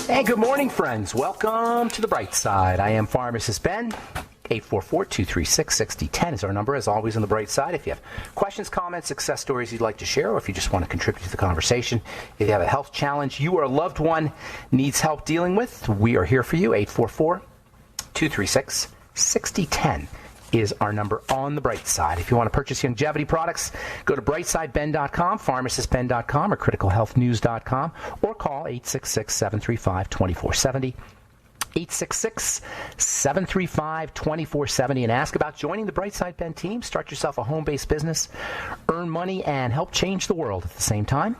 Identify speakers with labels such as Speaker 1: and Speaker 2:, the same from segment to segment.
Speaker 1: And good morning, friends. Welcome to the bright side. I am Pharmacist Ben. 844-236-6010 is our number, as always, on the bright side. If you have questions, comments, success stories you'd like to share, or if you just want to contribute to the conversation, if you have a health challenge you or a loved one needs help dealing with, we are here for you. 844-236-6010 is our number on the bright side. If you want to purchase longevity products, go to brightsideben.com, pharmacistben.com, or criticalhealthnews.com, or call 866-735-2470. 866-735-2470 and ask about joining the Brightside Ben team. Start yourself a home-based business, earn money, and help change the world at the same time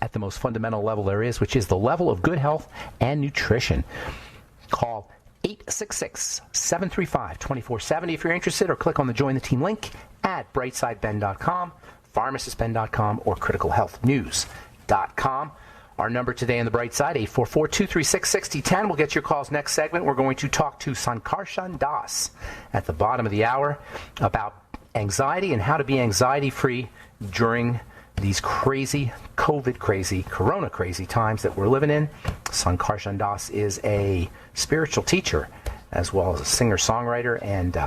Speaker 1: at the most fundamental level there is, which is the level of good health and nutrition. Call 866-735-2470 if you're interested, or click on the Join the Team link at brightsideben.com, pharmacistben.com, or criticalhealthnews.com. Our number today on the bright side, 844-236-6010. We'll get your calls next segment. We're going to talk to Sankarshan Das at the bottom of the hour about anxiety and how to be anxiety-free during these crazy, COVID-crazy, Corona-crazy times that we're living in. Sankarshan Das is a spiritual teacher as well as a singer-songwriter, and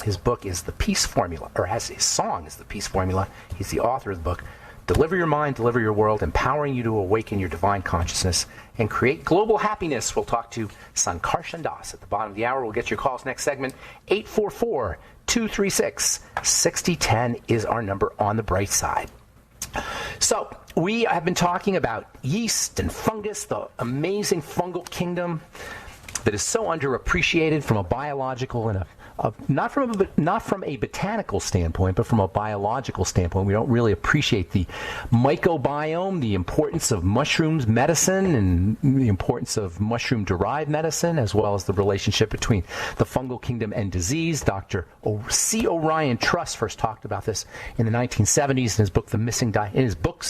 Speaker 1: his book is The Peace Formula, or as his song is The Peace Formula. He's the author of the book, Deliver Your Mind, Deliver Your World, empowering you to awaken your divine consciousness and create global happiness. We'll talk to Sankarshan Das at the bottom of the hour. We'll get your calls next segment. 844-236-6010 is our number on the bright side. So, we have been talking about yeast and fungus, the amazing fungal kingdom that is so underappreciated from a biological and not from a botanical standpoint, but from a biological standpoint. We don't really appreciate the microbiome, the importance of mushrooms medicine, and the importance of mushroom-derived medicine, as well as the relationship between the fungal kingdom and disease. Dr. C. Orion Truss first talked about this in the 1970s in his books,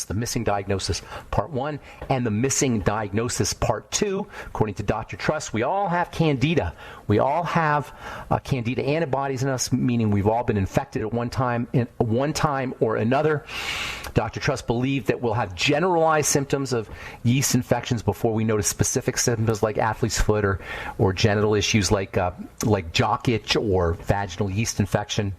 Speaker 1: The Missing Diagnosis Part 1 and The Missing Diagnosis Part 2. According to Dr. Truss, we all have candida. We all have candida antibodies in us, meaning we've all been infected at one time or another. Dr. Truss believed that we'll have generalized symptoms of yeast infections before we notice specific symptoms like athlete's foot or genital issues like jock itch or vaginal yeast infections.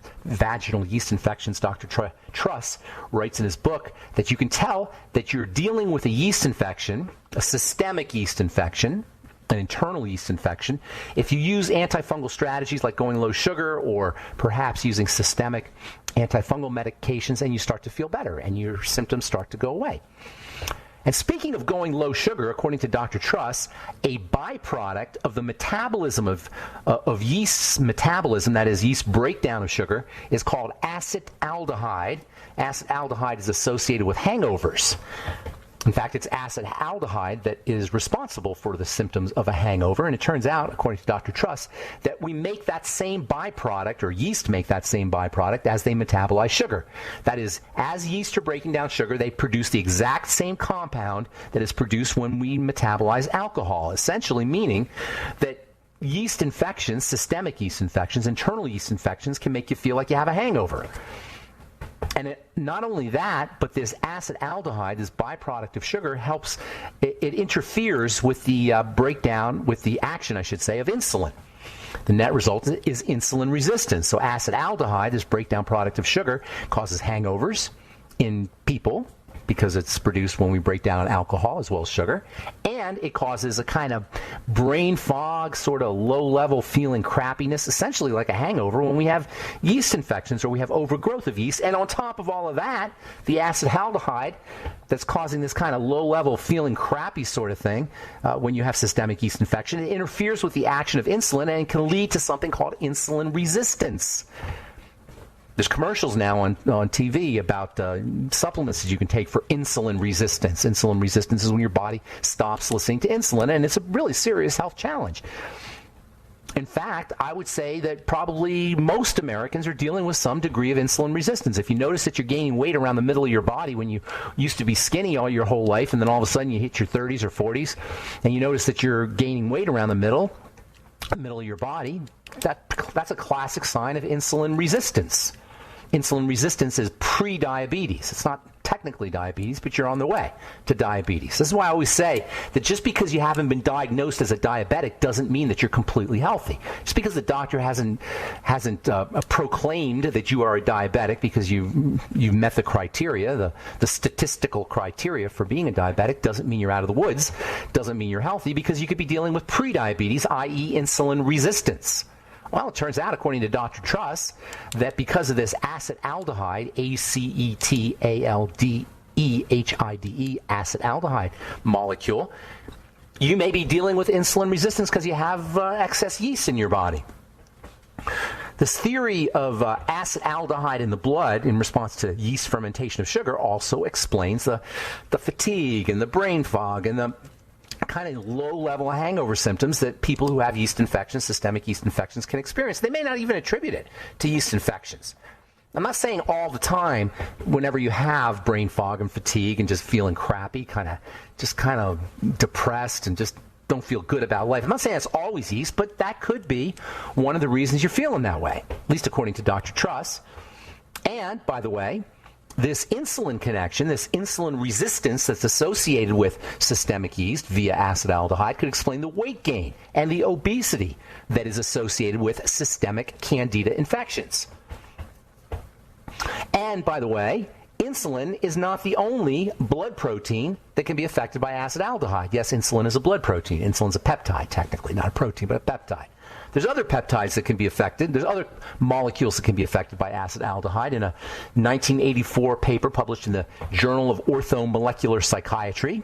Speaker 1: Dr. Truss writes in his book that you can tell that you're dealing with a yeast infection, a systemic yeast infection, an internal yeast infection, if you use antifungal strategies like going low sugar or perhaps using systemic antifungal medications, and you start to feel better and your symptoms start to go away. And speaking of going low sugar, according to Dr. Truss, a byproduct of the metabolism of yeast's metabolism, that is yeast breakdown of sugar, is called acetaldehyde. Acetaldehyde is associated with hangovers. In fact, it's acetaldehyde that is responsible for the symptoms of a hangover. And it turns out, according to Dr. Truss, that we make that same byproduct, or yeast make that same byproduct, as they metabolize sugar. That is, as yeast are breaking down sugar, they produce the exact same compound that is produced when we metabolize alcohol, essentially meaning that yeast infections, systemic yeast infections, internal yeast infections, can make you feel like you have a hangover. And not only that, but this acetaldehyde, this byproduct of sugar, it interferes with the with the action, I should say, of insulin. The net result is insulin resistance. So acetaldehyde, this breakdown product of sugar, causes hangovers in people because it's produced when we break down alcohol as well as sugar. And it causes a kind of brain fog, sort of low-level feeling crappiness, essentially like a hangover when we have yeast infections or we have overgrowth of yeast. And on top of all of that, the acetaldehyde that's causing this kind of low-level feeling crappy sort of thing when you have systemic yeast infection, it interferes with the action of insulin and can lead to something called insulin resistance. There's commercials now on TV about supplements that you can take for insulin resistance. Insulin resistance is when your body stops listening to insulin, and it's a really serious health challenge. In fact, I would say that probably most Americans are dealing with some degree of insulin resistance. If you notice that you're gaining weight around the middle of your body when you used to be skinny all your whole life, and then all of a sudden you hit your 30s or 40s, and you notice that you're gaining weight around the middle of your body, that's a classic sign of insulin resistance. Insulin resistance is pre-diabetes. It's not technically diabetes, but you're on the way to diabetes. This is why I always say that just because you haven't been diagnosed as a diabetic doesn't mean that you're completely healthy. Just because the doctor hasn't proclaimed that you are a diabetic because you've met the criteria, the statistical criteria for being a diabetic, doesn't mean you're out of the woods, doesn't mean you're healthy, because you could be dealing with prediabetes, i.e. insulin resistance. Well, it turns out, according to Dr. Truss, that because of this acetaldehyde, acetaldehyde, acetaldehyde molecule, you may be dealing with insulin resistance because you have excess yeast in your body. This theory of acetaldehyde in the blood in response to yeast fermentation of sugar also explains the fatigue and the brain fog and the kind of low-level hangover symptoms that people who have yeast infections, systemic yeast infections, can experience. They may not even attribute it to yeast infections. I'm not saying all the time, whenever you have brain fog and fatigue and just feeling crappy, kind of depressed and just don't feel good about life. I'm not saying it's always yeast, but that could be one of the reasons you're feeling that way, at least according to Dr. Truss. And, by the way, this insulin connection, this insulin resistance that's associated with systemic yeast via acetaldehyde could explain the weight gain and the obesity that is associated with systemic candida infections. And, by the way, insulin is not the only blood protein that can be affected by acetaldehyde. Yes, insulin is a blood protein. Insulin's a peptide, technically, not a protein, but a peptide. There's other peptides that can be affected. There's other molecules that can be affected by acetaldehyde. In a 1984 paper published in the Journal of Orthomolecular Psychiatry,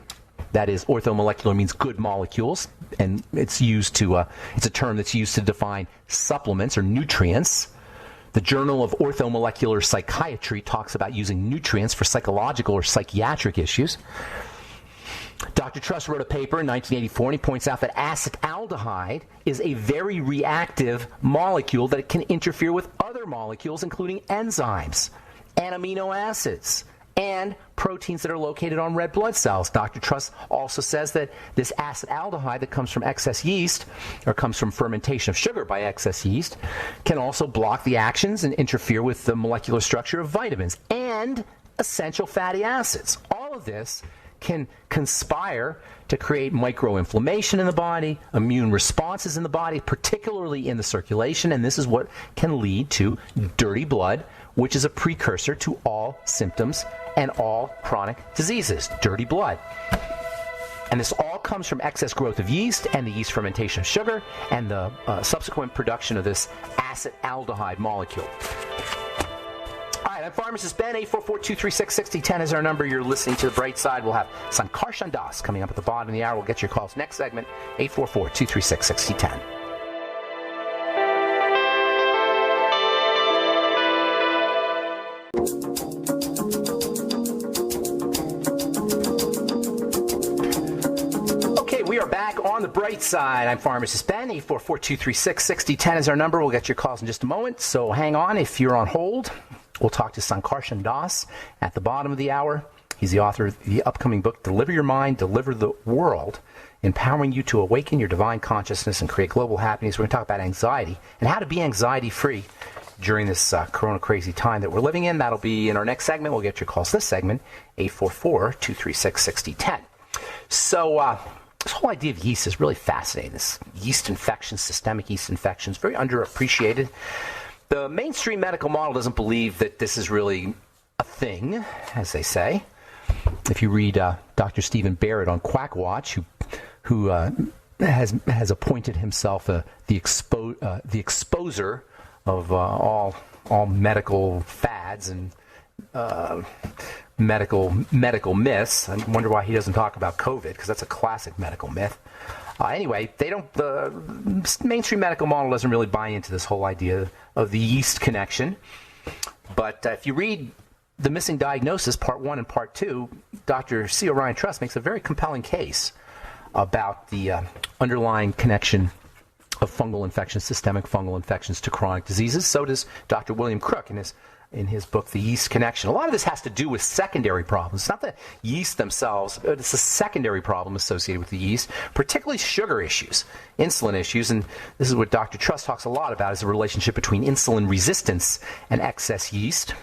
Speaker 1: that is, orthomolecular means good molecules, and it's a term that's used to define supplements or nutrients. The Journal of Orthomolecular Psychiatry talks about using nutrients for psychological or psychiatric issues. Dr. Truss wrote a paper in 1984, and he points out that acetaldehyde is a very reactive molecule that can interfere with other molecules, including enzymes and amino acids and proteins that are located on red blood cells. Dr. Truss also says that this acetaldehyde that comes from excess yeast, or comes from fermentation of sugar by excess yeast, can also block the actions and interfere with the molecular structure of vitamins and essential fatty acids. All of this can conspire to create microinflammation in the body, immune responses in the body, particularly in the circulation, and this is what can lead to dirty blood, which is a precursor to all symptoms and all chronic diseases. Dirty blood. And this all comes from excess growth of yeast and the yeast fermentation of sugar and the subsequent production of this acetaldehyde molecule. All right, I'm Pharmacist Ben. 844-236-6010 is our number. You're listening to The Bright Side. We'll have Sankarshan Das coming up at the bottom of the hour. We'll get your calls next segment, 844-236-6010. Okay, we are back on The Bright Side. I'm Pharmacist Ben. 844-236-6010 is our number. We'll get your calls in just a moment, so hang on if you're on hold. We'll talk to Sankarshan Das at the bottom of the hour. He's the author of the upcoming book, Deliver Your Mind, Deliver the World, empowering you to awaken your divine consciousness and create global happiness. We're going to talk about anxiety and how to be anxiety-free during this corona crazy time that we're living in. That'll be in our next segment. We'll get your calls this segment, 844-236-6010. So this whole idea of yeast is really fascinating. This yeast infection, systemic yeast infections, very underappreciated. The mainstream medical model doesn't believe that this is really a thing, as they say. If you read Dr. Stephen Barrett on Quackwatch, who has appointed himself the exposer of all medical fads and medical myths. I wonder why he doesn't talk about COVID, because that's a classic medical myth. Anyway, the mainstream medical model doesn't really buy into this whole idea of the yeast connection. But if you read The Missing Diagnosis, Part 1 and Part 2, Dr. C. O'Ryan Truss makes a very compelling case about the underlying connection of fungal infections, systemic fungal infections, to chronic diseases. So does Dr. William Crook in his book, The Yeast Connection. A lot of this has to do with secondary problems. It's not the yeast themselves, but it's a secondary problem associated with the yeast, particularly sugar issues, insulin issues, and this is what Dr. Truss talks a lot about, is the relationship between insulin resistance and excess yeast.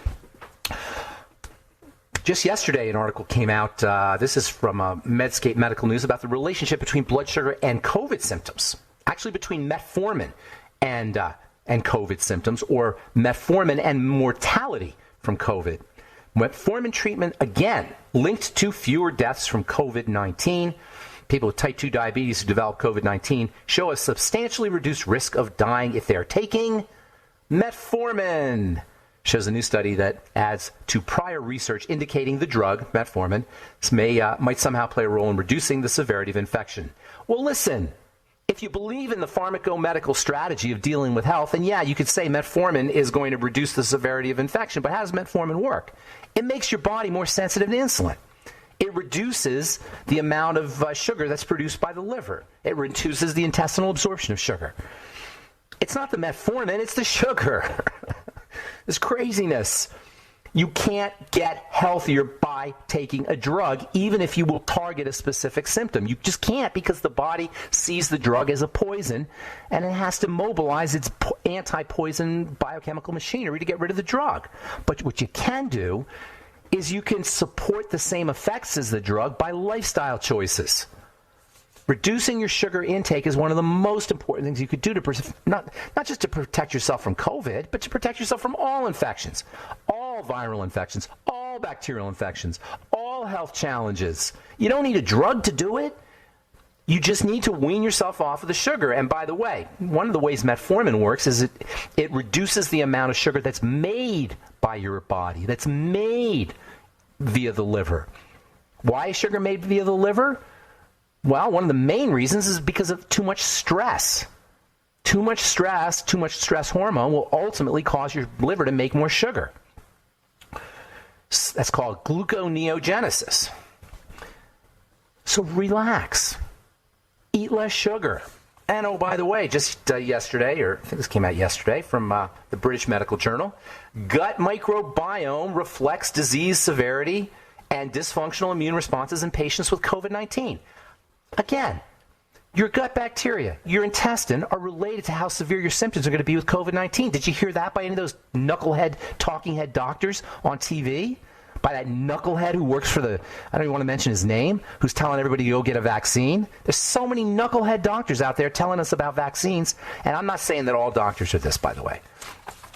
Speaker 1: Just yesterday, an article came out. This is from Medscape Medical News about the relationship between blood sugar and COVID symptoms. Actually, between metformin and COVID symptoms, or metformin and mortality from COVID. Metformin treatment, again, linked to fewer deaths from COVID-19. People with type 2 diabetes who develop COVID-19 show a substantially reduced risk of dying if they're taking metformin. Shows a new study that adds to prior research indicating the drug, metformin, might somehow play a role in reducing the severity of infection. Well, listen, if you believe in the pharmacomedical strategy of dealing with health, then yeah, you could say metformin is going to reduce the severity of infection. But how does metformin work? It makes your body more sensitive to insulin. It reduces the amount of sugar that's produced by the liver. It reduces the intestinal absorption of sugar. It's not the metformin, it's the sugar. This craziness. You can't get healthier by taking a drug, even if you will target a specific symptom. You just can't, because the body sees the drug as a poison, and it has to mobilize its anti-poison biochemical machinery to get rid of the drug. But what you can do is you can support the same effects as the drug by lifestyle choices. Reducing your sugar intake is one of the most important things you could do to not just to protect yourself from COVID, but to protect yourself from all infections, all viral infections, all bacterial infections, all health challenges. You don't need a drug to do it. You just need to wean yourself off of the sugar. And by the way, one of the ways metformin works is it reduces the amount of sugar that's made by your body, that's made via the liver. Why is sugar made via the liver? Well, one of the main reasons is because of too much stress. Too much stress hormone will ultimately cause your liver to make more sugar. That's called gluconeogenesis. So relax. Eat less sugar. And oh, by the way, just yesterday, or I think this came out yesterday from the British Medical Journal, gut microbiome reflects disease severity and dysfunctional immune responses in patients with COVID-19. Again, your gut bacteria, your intestine are related to how severe your symptoms are going to be with COVID-19. Did you hear that by any of those knucklehead, talking head doctors on TV? By that knucklehead who works for I don't even want to mention his name, who's telling everybody to go get a vaccine? There's so many knucklehead doctors out there telling us about vaccines, and I'm not saying that all doctors are this, by the way.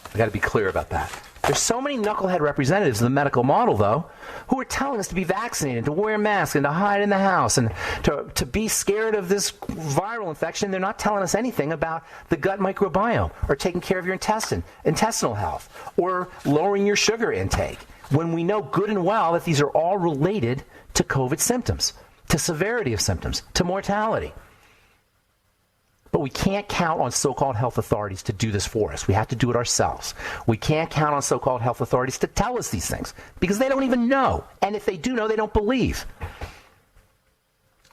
Speaker 1: I've got to be clear about that. There's so many knucklehead representatives of the medical model, though, who are telling us to be vaccinated, to wear masks, and to hide in the house, and to be scared of this viral infection. They're not telling us anything about the gut microbiome, or taking care of your intestinal health, or lowering your sugar intake, when we know good and well that these are all related to COVID symptoms, to severity of symptoms, to mortality. But we can't count on so-called health authorities to do this for us. We have to do it ourselves. We can't count on so-called health authorities to tell us these things, because they don't even know. And if they do know, they don't believe.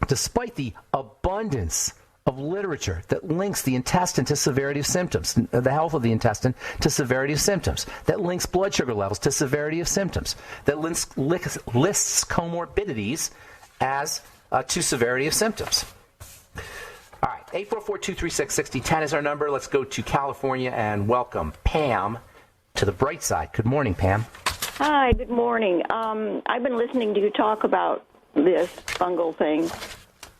Speaker 1: Despite the abundance of literature that links the intestine to severity of symptoms, the health of the intestine to severity of symptoms, that links blood sugar levels to severity of symptoms, that lists comorbidities as to severity of symptoms. All right, 844-236-6010 is our number. Let's go to California and welcome Pam to the bright side. Good morning, Pam.
Speaker 2: Hi, good morning. I've been listening to you talk about this fungal thing.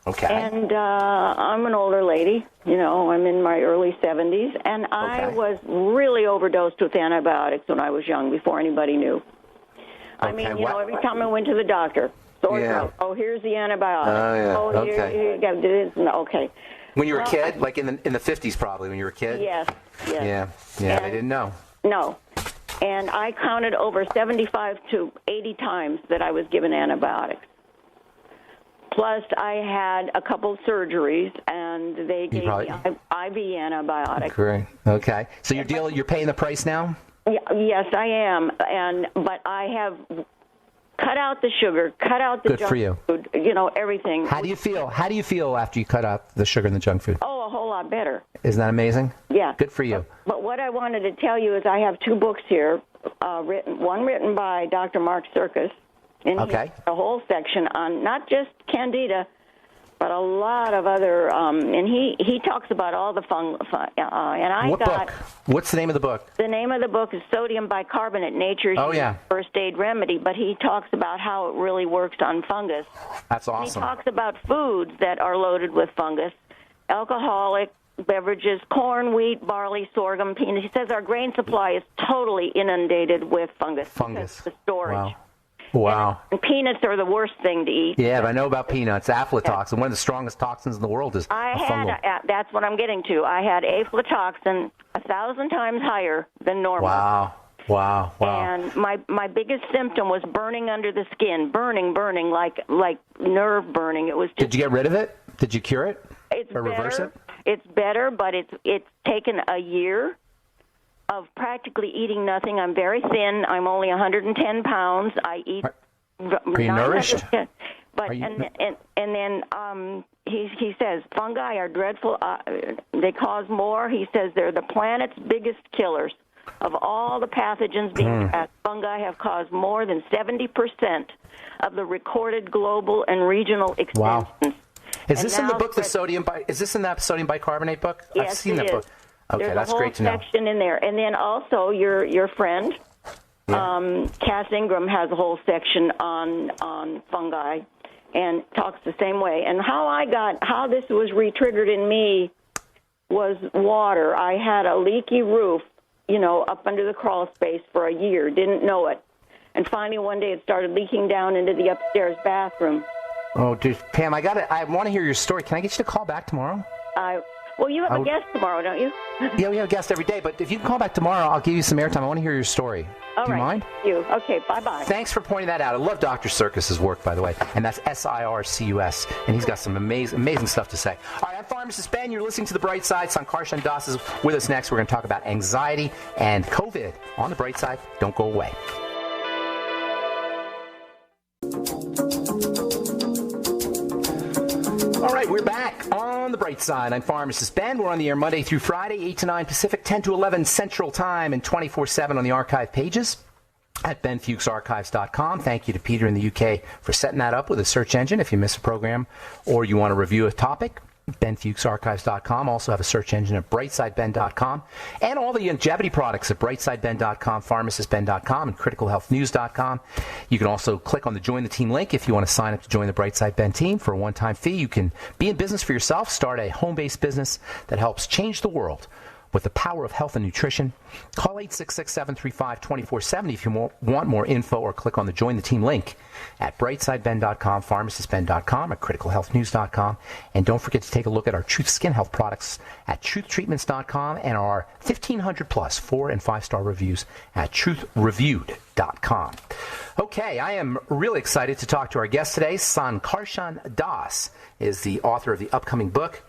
Speaker 1: Okay.
Speaker 2: And I'm an older lady. You know, I'm in my early 70s, and I was really overdosed with antibiotics when I was young, before anybody knew. I mean, you know, every time I went to the doctor, here's the antibiotic. Here you got this. Okay.
Speaker 1: When you were a kid, like in the 50s probably, when you were a kid?
Speaker 2: Yes.
Speaker 1: Yeah, they didn't know.
Speaker 2: No. And I counted over 75 to 80 times that I was given antibiotics. Plus, I had a couple surgeries, and they gave me IV antibiotics.
Speaker 1: Great. Okay. So you're paying the price now?
Speaker 2: Yeah, yes, I am. But I have cut out the sugar, cut out the junk food, you know, everything.
Speaker 1: How do you feel? How do you feel after you cut out the sugar and the junk food?
Speaker 2: Oh, a whole lot better.
Speaker 1: Isn't that amazing?
Speaker 2: Yeah.
Speaker 1: Good for you.
Speaker 2: But what I wanted to tell you is I have two books here, one written by Dr. Mark Serkis, and he has a whole section on not just Candida, but a lot of other, and he talks about all the and I
Speaker 1: what book? What's the name of the book?
Speaker 2: The name of the book is Sodium Bicarbonate, Nature's First Aid Remedy, but he talks about how it really works on fungus.
Speaker 1: That's awesome.
Speaker 2: And he talks about foods that are loaded with fungus, alcoholic beverages, corn, wheat, barley, sorghum, peanuts. He says our grain supply is totally inundated with fungus. The storage.
Speaker 1: Wow.
Speaker 2: And peanuts are the worst thing to eat.
Speaker 1: Yeah, but I know about peanuts. Aflatoxin, one of the strongest toxins in the world is fungal.
Speaker 2: That's what I'm getting to. I had aflatoxin 1,000 times higher than normal.
Speaker 1: Wow.
Speaker 2: And my biggest symptom was burning under the skin, burning like nerve burning. It was just,
Speaker 1: Did you get rid of it? Did you cure it? Reverse it?
Speaker 2: It's better, but it's taken a year of practically eating nothing. I'm very thin. I'm only 110 pounds. I eat.
Speaker 1: Are you nourished?
Speaker 2: But and then he says fungi are dreadful. They cause more. He says they're the planet's biggest killers. Of all the pathogens being tracked, fungi have caused more than 70% of the recorded global and regional extinctions.
Speaker 1: Wow. Is this in the book, is this in that sodium bicarbonate book?
Speaker 2: Yes,
Speaker 1: I've seen that book. Okay,
Speaker 2: There's
Speaker 1: that's great to know.
Speaker 2: There's a whole section in there. And then also your friend, Cass Ingram, has a whole section on fungi and talks the same way. And how this was re-triggered in me was water. I had a leaky roof, up under the crawl space for a year, didn't know it. And finally one day it started leaking down into the upstairs bathroom.
Speaker 1: Oh, dude, Pam, I want to hear your story. Can I get you to call back tomorrow?
Speaker 2: Well, you have a guest tomorrow, don't you?
Speaker 1: Yeah, we have a guest every day, but if you can call back tomorrow, I'll give you some airtime. I want to hear your story.
Speaker 2: All
Speaker 1: Do you
Speaker 2: right.
Speaker 1: mind?
Speaker 2: Thank you. Okay, bye-bye.
Speaker 1: Thanks for pointing that out. I love Dr. Circus's work, by the way, and that's Sircus, and he's got some amazing stuff to say. All right, I'm Pharmacist Ben. You're listening to The Bright Side. Sankarshan Das is with us next. We're going to talk about anxiety and COVID on The Bright Side. Don't go away. All right, we're back on The Bright Side. I'm Pharmacist Ben. We're on the air Monday through Friday, 8 to 9 Pacific, 10 to 11 Central Time, and 24/7 on the archive pages at benfuchsarchives.com. Thank you to Peter in the UK for setting that up with a search engine. If you miss a program or you want to review a topic, benfuchsarchives.com. Also have a search engine at brightsideben.com. And all the longevity products at brightsideben.com, pharmacistben.com, and criticalhealthnews.com. You can also click on the Join the Team link if you want to sign up to join the Brightside Ben team for a one-time fee. You can be in business for yourself, start a home-based business that helps change the world with the power of health and nutrition. Call 866-735-2470 if you want more info, or click on the Join the Team link at brightsideben.com, pharmacistben.com, or criticalhealthnews.com. And don't forget to take a look at our Truth Skin Health products at truthtreatments.com and our 1,500-plus 4- and 5-star reviews at truthreviewed.com. Okay, I am really excited to talk to our guest today. Sankarshan Das is the author of the upcoming book,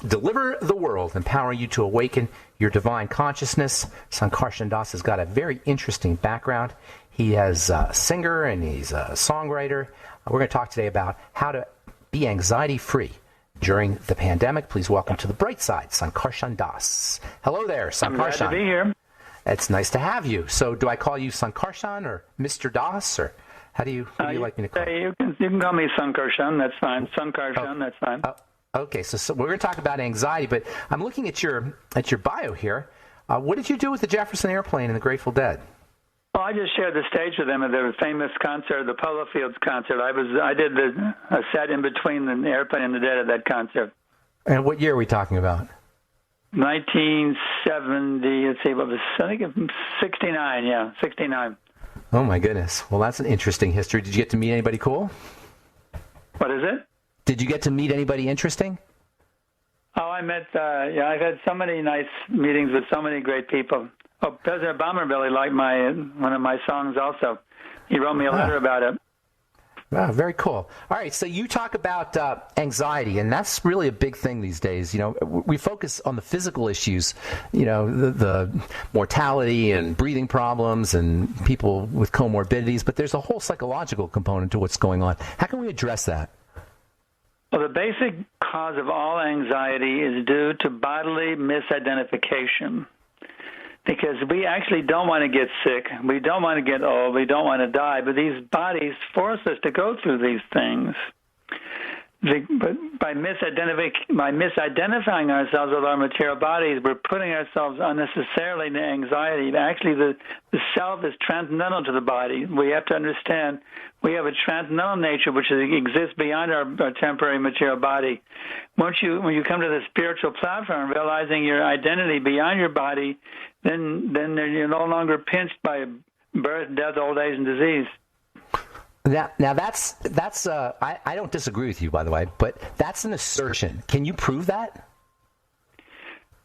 Speaker 1: Deliver the World, Empowering You to Awaken Your Divine Consciousness. Sankarshan Das has got a very interesting background. He is a singer and he's a songwriter. We're going to talk today about how to be anxiety-free during the pandemic. Please welcome to the Bright Side, Sankarshan Das. Hello there, Sankarshan.
Speaker 3: I'm glad to be here.
Speaker 1: It's nice to have you. So do I call you Sankarshan or Mr. Das, or how do you like me to call you?
Speaker 3: You can call me Sankarshan, that's fine. Sankarshan, that's fine.
Speaker 1: Okay, so we're going to talk about anxiety, but I'm looking at your bio here. What did you do with the Jefferson Airplane and the Grateful Dead?
Speaker 3: Well, I just shared the stage with them at their famous concert, the Polo Fields concert. I did a set in between the Airplane and the Dead at that concert.
Speaker 1: And what year are we talking about?
Speaker 3: 1970. Let's see, what was I think it was 69? Yeah, 69.
Speaker 1: Oh my goodness! Well, that's an interesting history. Did you get to meet anybody cool?
Speaker 3: What is it?
Speaker 1: Did you get to meet anybody interesting?
Speaker 3: Oh, I met, I've had so many nice meetings with so many great people. Oh, President Obama really liked one of my songs also. He wrote me a letter about it.
Speaker 1: Wow, very cool. All right, so you talk about anxiety, and that's really a big thing these days. You know, we focus on the physical issues, the mortality and breathing problems and people with comorbidities, but there's a whole psychological component to what's going on. How can we address that?
Speaker 3: Well, the basic cause of all anxiety is due to bodily misidentification, because we actually don't want to get sick, we don't want to get old, we don't want to die, but these bodies force us to go through these things. But by misidentifying ourselves with our material bodies, we're putting ourselves unnecessarily into anxiety. Actually, the self is transcendental to the body. We have to understand we have a transcendental nature which exists beyond our temporary material body. When you come to the spiritual platform, realizing your identity beyond your body, then you're no longer pinched by birth, death, old age, and disease.
Speaker 1: Now that's I don't disagree with you, by the way, but that's an assertion. Can you prove that?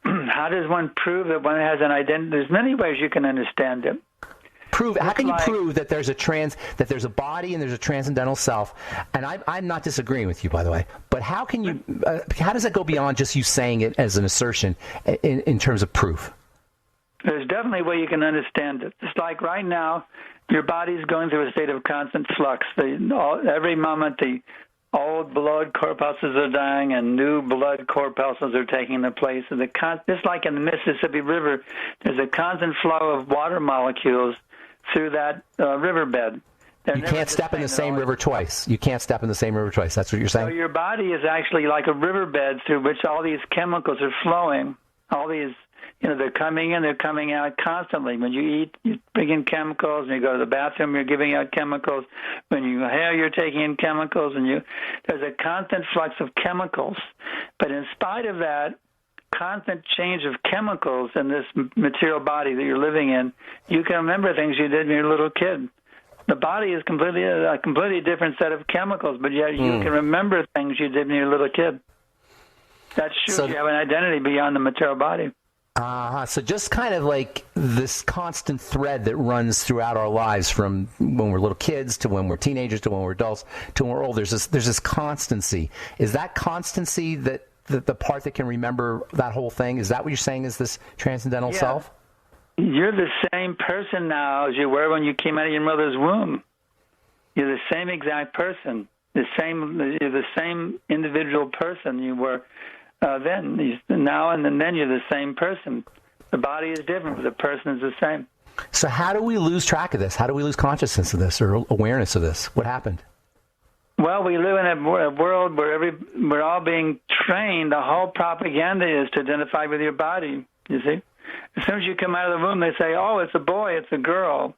Speaker 3: How does one prove that one has an identity? There's many ways you can understand it.
Speaker 1: How can you prove that there's a body and there's a transcendental self? And I'm not disagreeing with you, by the way. But how can you? How does that go beyond just you saying it as an assertion in terms of proof?
Speaker 3: There's definitely a way you can understand it. It's like right now, your body's going through a state of constant flux. Every moment, the old blood corpuscles are dying and new blood corpuscles are taking the place of just like in the Mississippi River, there's a constant flow of water molecules through that riverbed.
Speaker 1: You can't step in the same river twice. You can't step in the same river twice. That's what you're saying?
Speaker 3: So your body is actually like a riverbed through which all these chemicals are flowing. All these, they're coming in, they're coming out constantly. When you eat, you bring in chemicals. When you go to the bathroom, you're giving out chemicals. When you inhale, you're taking in chemicals. There's a constant flux of chemicals. But in spite of that constant change of chemicals in this material body that you're living in, you can remember things you did when you were a little kid. The body is a completely different set of chemicals, but yet you can remember things you did when you were a little kid. That shows you have an identity beyond the material body.
Speaker 1: So just kind of like this constant thread that runs throughout our lives from when we're little kids to when we're teenagers to when we're adults to when we're old. There's this constancy. Is that constancy that the part that can remember that whole thing? Is that what you're saying is this transcendental self?
Speaker 3: You're the same person now as you were when you came out of your mother's womb. You're the same exact person. You're the same individual person you were then. Now and then you're the same person. The body is different, but the person is the same.
Speaker 1: So how do we lose track of this? How do we lose consciousness of this or awareness of this? What happened?
Speaker 3: Well, we live in a world where we're all being trained. The whole propaganda is to identify with your body, you see. As soon as you come out of the womb, they say, oh, it's a boy, it's a girl.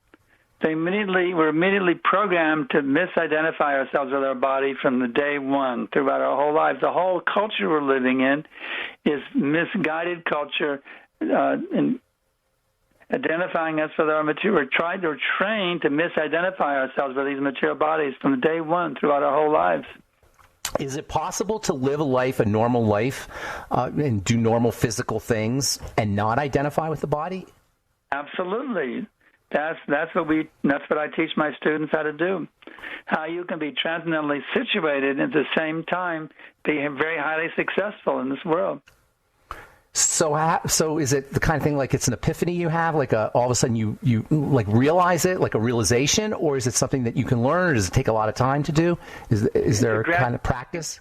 Speaker 3: We're immediately programmed to misidentify ourselves with our body from the day one throughout our whole lives. The whole culture we're living in is misguided culture, and identifying us with our material. We're trained to misidentify ourselves with these material bodies from day one throughout our whole lives.
Speaker 1: Is it possible to live a normal life, and do normal physical things and not identify with the body?
Speaker 3: Absolutely. That's what I teach my students how to do. How you can be transcendently situated at the same time being very highly successful in this world.
Speaker 1: So is it the kind of thing like it's an epiphany you have, like all of a sudden you like realize it, like a realization, or is it something that you can learn, or does it take a lot of time to do? Is there a kind of practice?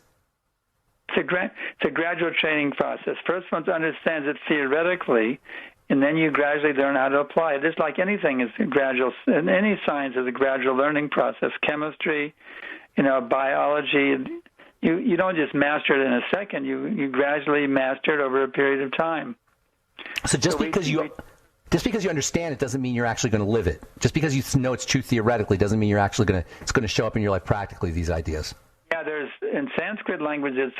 Speaker 3: It's a gradual training process. First one understands it theoretically, and then you gradually learn how to apply it. Just like anything is gradual, and any science is a gradual learning process. Chemistry, biology. You don't just master it in a second. You gradually master it over a period of time.
Speaker 1: So just because you understand it doesn't mean you're actually going to live it. Just because you know it's true theoretically doesn't mean you're actually it's going to show up in your life practically, these ideas.
Speaker 3: Yeah, in Sanskrit language it's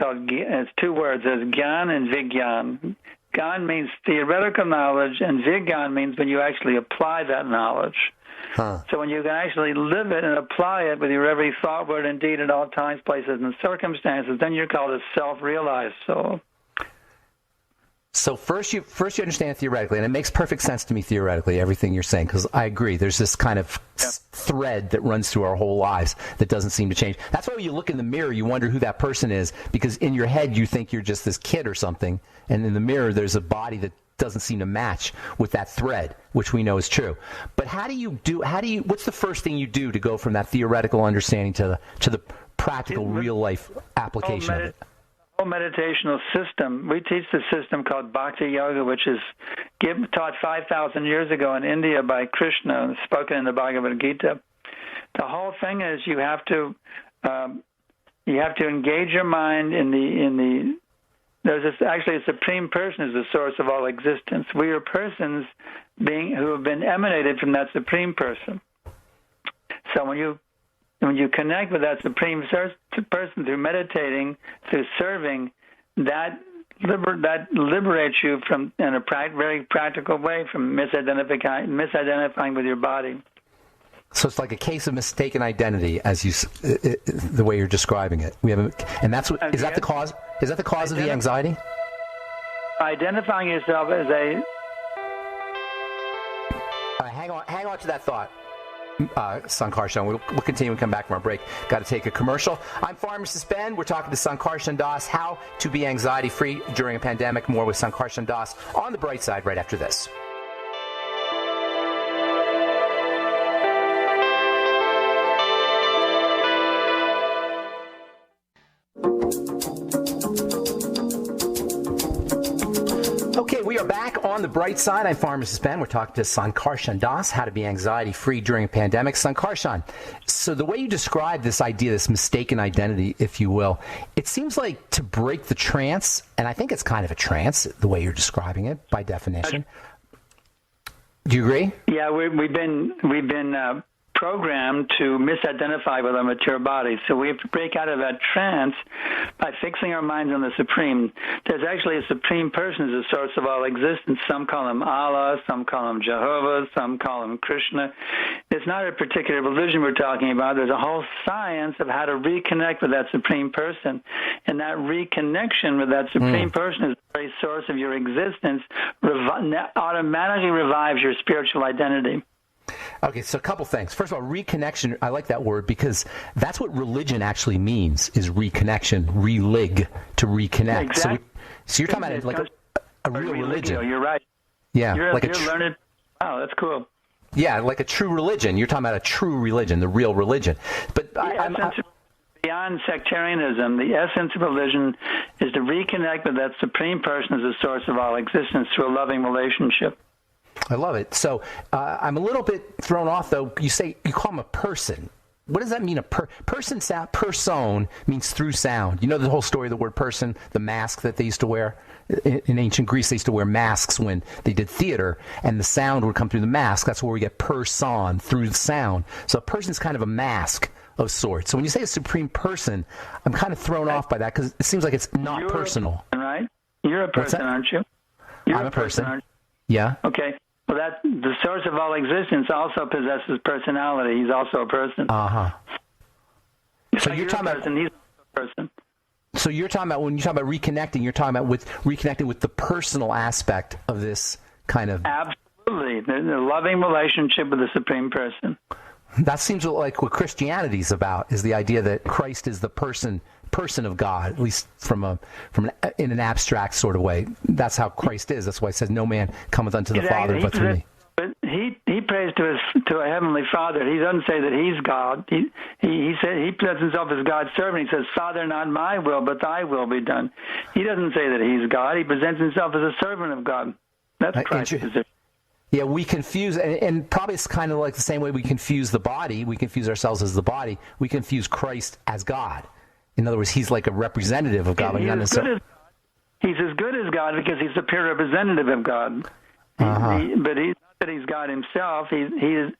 Speaker 3: two words. There's Gyan and Vigyan. Gyan means theoretical knowledge, and Vigyan means when you actually apply that knowledge. So when you can actually live it and apply it with your every thought, word, and deed at all times, places, and circumstances, then you're called a self-realized soul.
Speaker 1: So first you understand it theoretically, and it makes perfect sense to me theoretically, everything you're saying, because I agree. There's this kind of thread that runs through our whole lives that doesn't seem to change. That's why when you look in the mirror, you wonder who that person is, because in your head you think you're just this kid or something, and in the mirror there's a body that doesn't seem to match with that thread, which we know is true. But what's the first thing you do to go from that theoretical understanding to the practical real life application of it?
Speaker 3: Whole meditational system. We teach the system called Bhakti Yoga, which is taught 5,000 years ago in India by Krishna and spoken in the Bhagavad Gita. The whole thing is you have to You have to engage your mind actually a supreme person is the source of all existence. We are persons who have been emanated from that supreme person. So when you connect with that supreme person through meditating, through serving, that liberates you from, in a very practical way, from misidentifying with your body.
Speaker 1: So it's like a case of mistaken identity, as the way you're describing it. And that's what is that the cause? Is that the cause of the anxiety?
Speaker 3: Identifying yourself as a.
Speaker 1: Hang on to that thought, Sankarshan. We'll continue and come back from our break. Got to take a commercial. I'm Pharmacist Ben. We're talking to Sankarshan Das, how to be anxiety-free during a pandemic. More with Sankarshan Das on the bright side right after this. Okay, we are back on the bright side. I'm Pharmacist Ben. We're talking to Sankarshan Das, how to be anxiety-free during a pandemic. Sankarshan, so the way you describe this idea, this mistaken identity, if you will, it seems like to break the trance, and I think it's kind of a trance, the way you're describing it, by definition. Do you agree?
Speaker 3: Yeah, we've been programmed to misidentify with our material body. So we have to break out of that trance by fixing our minds on the Supreme. There's actually a Supreme Person as the source of all existence. Some call him Allah, some call him Jehovah, some call him Krishna. It's not a particular religion we're talking about. There's a whole science of how to reconnect with that Supreme Person. And that reconnection with that Supreme Person is the very source of your existence, automatically revives your spiritual identity.
Speaker 1: Okay, so a couple things. First of all, reconnection, I like that word because that's what religion actually means, is reconnection, relig, to reconnect.
Speaker 3: Exactly.
Speaker 1: So you're talking about like a real religion.
Speaker 3: You're right.
Speaker 1: Yeah.
Speaker 3: You're learned. Wow, that's cool.
Speaker 1: Yeah, like a true religion. You're talking about a true religion, the real religion. But
Speaker 3: beyond sectarianism, the essence of religion is to reconnect with that Supreme Person as the source of all existence through a loving relationship.
Speaker 1: I love it. So I'm a little bit thrown off, though. You call him a person. What does that mean? Person means through sound. You know the whole story of the word person, the mask that they used to wear? In ancient Greece, they used to wear masks when they did theater, and the sound would come through the mask. That's where we get person, through the sound. So a person's kind of a mask of sorts. So when you say a supreme person, I'm kind of thrown off by that because it seems like it's not personal.
Speaker 3: Right? You're a person, aren't you?
Speaker 1: I'm a person.
Speaker 3: Aren't
Speaker 1: you? Yeah.
Speaker 3: Okay. Well, the source of all existence also possesses personality. He's also a person.
Speaker 1: Uh-huh. So you're talking about...
Speaker 3: He's a person.
Speaker 1: So you're talking about, when you talk about reconnecting, you're talking about reconnecting with the personal aspect of this kind of...
Speaker 3: Absolutely. The loving relationship with the Supreme Person.
Speaker 1: That seems like what Christianity is about, is the idea that Christ is the person of God, at least in an abstract sort of way. That's how Christ is. That's why it says, "No man cometh unto the Father but through me."
Speaker 3: But he prays to a heavenly Father. He doesn't say that he's God. He said he presents himself as God's servant. He says, "Father, not my will, but Thy will be done." He doesn't say that he's God. He presents himself as a servant of God. That's Christ's position.
Speaker 1: Yeah, we confuse, and probably it's kind of like the same way we confuse the body. We confuse ourselves as the body. We confuse Christ as God. In other words, he's like a representative of God.
Speaker 3: He's as good as God because he's a pure representative of God. But he's not that he's God himself. He is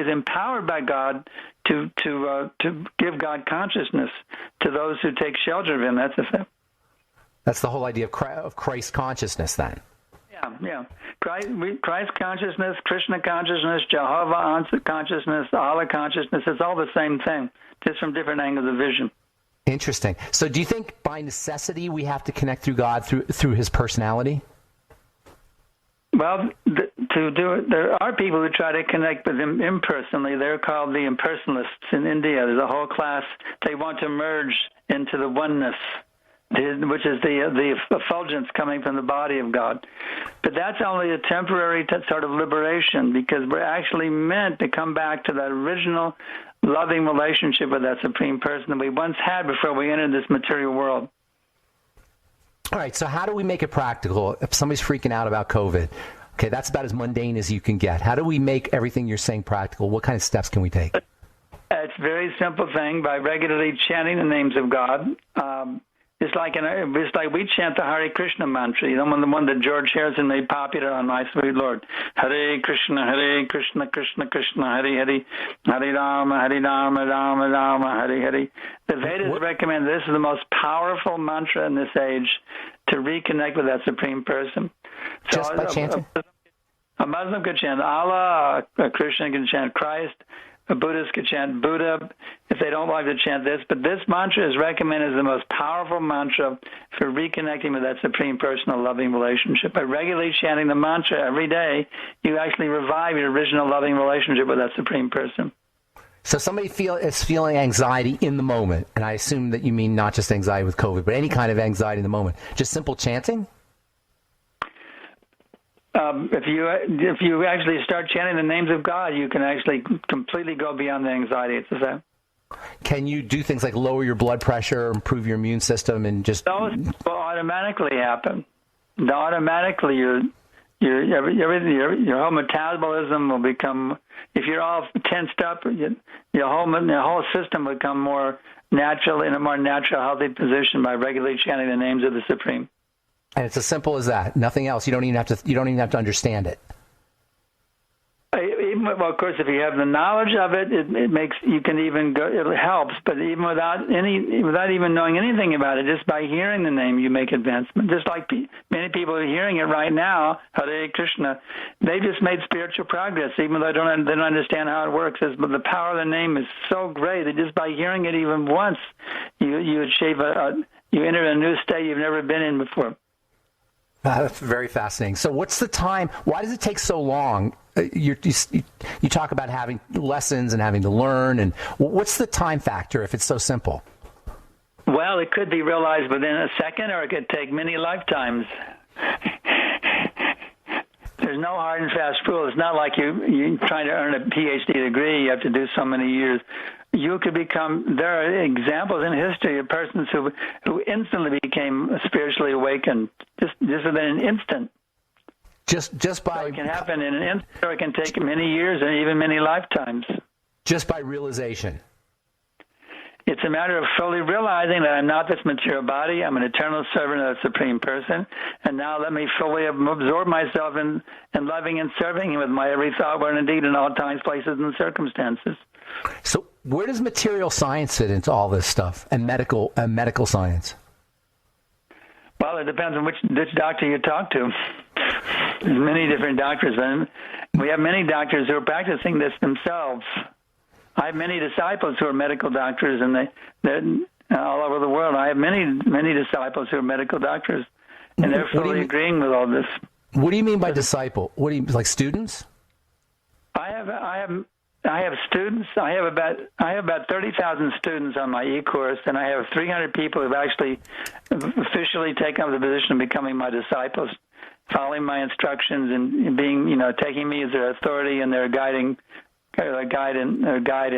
Speaker 3: empowered by God to give God consciousness to those who take shelter of him. That's the fact.
Speaker 1: That's the whole idea of Christ consciousness, then.
Speaker 3: Yeah. Christ consciousness, Krishna consciousness, Jehovah consciousness, Allah consciousness, it's all the same thing, just from different angles of vision.
Speaker 1: Interesting. So do you think by necessity we have to connect through God through his personality?
Speaker 3: Well, to do it, there are people who try to connect with him impersonally. They're called the impersonalists in India. There's a whole class. They want to merge into the oneness, which is the effulgence coming from the body of God. But that's only a temporary sort of liberation, because we're actually meant to come back to that original loving relationship with that Supreme Person that we once had before we entered this material world.
Speaker 1: All right, so how do we make it practical? If somebody's freaking out about COVID, okay, that's about as mundane as you can get. How do we make everything you're saying practical? What kind of steps can we take?
Speaker 3: It's very simple thing by regularly chanting the names of God. It's like we chant the Hare Krishna mantra, the one that George Harrison made popular on My Sweet Lord. Hare Krishna, Krishna Krishna, Hare Hare, Hare Rama, Rama Rama, Hare Hare. The Vedas recommend this is the most powerful mantra in this age to reconnect with that Supreme Person. So
Speaker 1: just by chanting?
Speaker 3: A Muslim could chant Allah, a Christian can chant Christ, a Buddhist could chant Buddha if they don't like to chant this. But this mantra is recommended as the most powerful mantra for reconnecting with that Supreme Personal loving relationship. By regularly chanting the mantra every day, you actually revive your original loving relationship with that Supreme Person.
Speaker 1: So somebody is feeling anxiety in the moment, and I assume that you mean not just anxiety with COVID, but any kind of anxiety in the moment. Just simple chanting?
Speaker 3: If you actually start chanting the names of God, you can actually completely go beyond the anxiety. It's the same.
Speaker 1: Can you do things like lower your blood pressure, improve your immune system, and just...
Speaker 3: Those will automatically happen. Automatically, your whole metabolism will become... If you're all tensed up, your whole system will become more natural, in a more natural, healthy position by regularly chanting the names of the Supreme.
Speaker 1: And it's as simple as that. Nothing else. You don't even have to understand it.
Speaker 3: Well, of course, if you have the knowledge of it, it makes you can even go. It helps, but even without even knowing anything about it, just by hearing the name, you make advancement. Just like many people are hearing it right now, Hare Krishna, they just made spiritual progress, even though they don't understand how it works. But the power of the name is so great that just by hearing it even once, you achieve you enter a new state you've never been in before.
Speaker 1: That's very fascinating. So what's the time? Why does it take so long? You talk about having lessons and having to learn, and what's the time factor if it's so simple?
Speaker 3: Well, it could be realized within a second, or it could take many lifetimes. There's no hard and fast rule. It's not like you trying to earn a PhD degree. You have to do so many years. You could become. There are examples in history of persons who instantly became spiritually awakened, just within an instant.
Speaker 1: Just by.
Speaker 3: So it can happen in an instant, or it can take many years and even many lifetimes.
Speaker 1: Just by realization.
Speaker 3: It's a matter of fully realizing that I'm not this material body. I'm an eternal servant of the Supreme Person, and now let me fully absorb myself in loving and serving Him with my every thought, word, and deed in all times, places, and circumstances.
Speaker 1: So where does material science fit into all this stuff and medical science?
Speaker 3: Well, it depends on which doctor you talk to. There's many different doctors, and we have many doctors who are practicing this themselves. I have many disciples who are medical doctors, and they're all over the world. I have many disciples who are medical doctors, and they're fully agreeing with all this.
Speaker 1: What do you mean by disciple? What do you like students?
Speaker 3: I have students. I have about 30,000 students on my e-course, and I have 300 people who've actually officially taken up the position of becoming my disciples, following my instructions and being, taking me as their authority and their guide in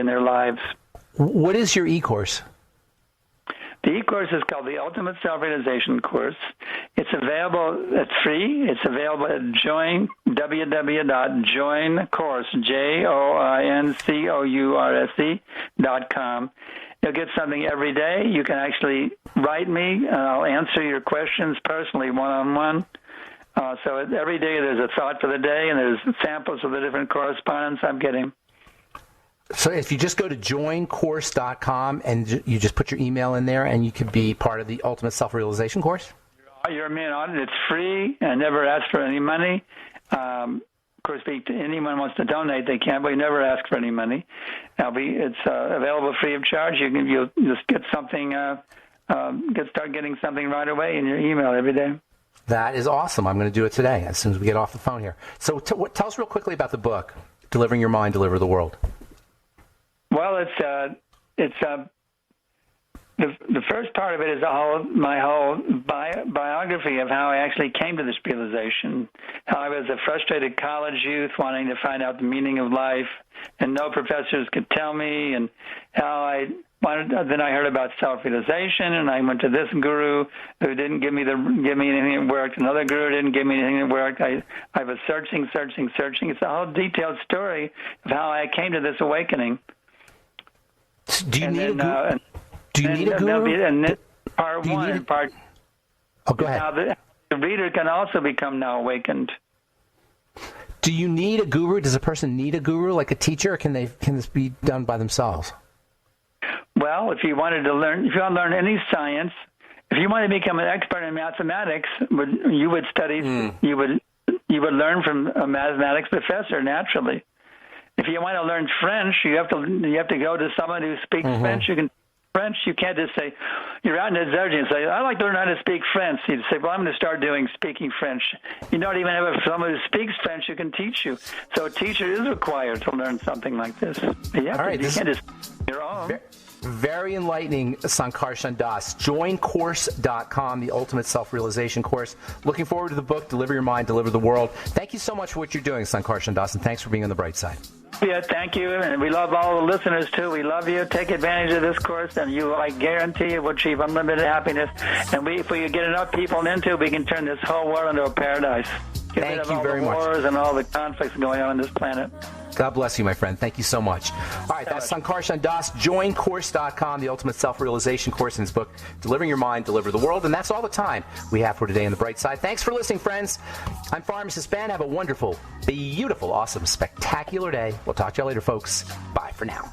Speaker 3: their lives.
Speaker 1: What is your e-course?
Speaker 3: The e-course is called the Ultimate Self-Realization Course. It's available. It's free. It's available at www.joincourse, JOINCOURSE.com. You'll get something every day. You can actually write me, and I'll answer your questions personally, one-on-one. So every day there's a thought for the day, and there's samples of the different correspondence I'm getting.
Speaker 1: So if you just go to joincourse.com and you just put your email in there, and you could be part of the Ultimate Self-Realization Course?
Speaker 3: You're me on it. It's free. I never ask for any money. Of course, if anyone wants to donate, they can, but we never ask for any money. It's available free of charge. You'll just get something, start getting something right away in your email every day.
Speaker 1: That is awesome. I'm going to do it today as soon as we get off the phone here. So tell us real quickly about the book, Delivering Your Mind, Deliver the World.
Speaker 3: Well, the first part of it is my whole biography of how I actually came to this realization, how I was a frustrated college youth wanting to find out the meaning of life, and no professors could tell me, and how then I heard about self-realization, and I went to this guru who didn't give me anything that worked. Another guru didn't give me anything that worked. I was searching. It's a whole detailed story of how I came to this awakening.
Speaker 1: Do you need a guru?
Speaker 3: Part one and part.
Speaker 1: Oh, go ahead.
Speaker 3: Now the reader can also become now awakened.
Speaker 1: Do you need a guru? Does a person need a guru, like a teacher, or can this be done by themselves?
Speaker 3: Well, if you want to learn any science, if you want to become an expert in mathematics, you would study. You would learn from a mathematics professor naturally. If you want to learn French, you have to go to someone who speaks French. You can't just say, you're out in the desert and say, I'd like to learn how to speak French. You'd say, well, I'm going to start speaking French. You don't even have someone who speaks French who can teach you. So a teacher is required to learn something like this. You can't just your own.
Speaker 1: Very enlightening, Sankarshan Das. Joincourse.com, the ultimate self-realization course. Looking forward to the book, Deliver Your Mind, Deliver the World. Thank you so much for what you're doing, Sankarshan Das, and thanks for being on the bright side.
Speaker 3: Yeah, thank you, and we love all the listeners, too. We love you. Take advantage of this course, and I guarantee you will achieve unlimited happiness. And if we get enough people into it, we can turn this whole world into a paradise. Get rid of all the wars and all the conflicts going on this planet.
Speaker 1: God bless you, my friend. Thank you so much. All right, that's Sankarshan Das. Joincourse.com, the ultimate self-realization course in his book, Delivering Your Mind, Deliver the World. And that's all the time we have for today on the bright side. Thanks for listening, friends. I'm Pharmacist Ben. Have a wonderful, beautiful, awesome, spectacular day. We'll talk to you later, folks. Bye for now.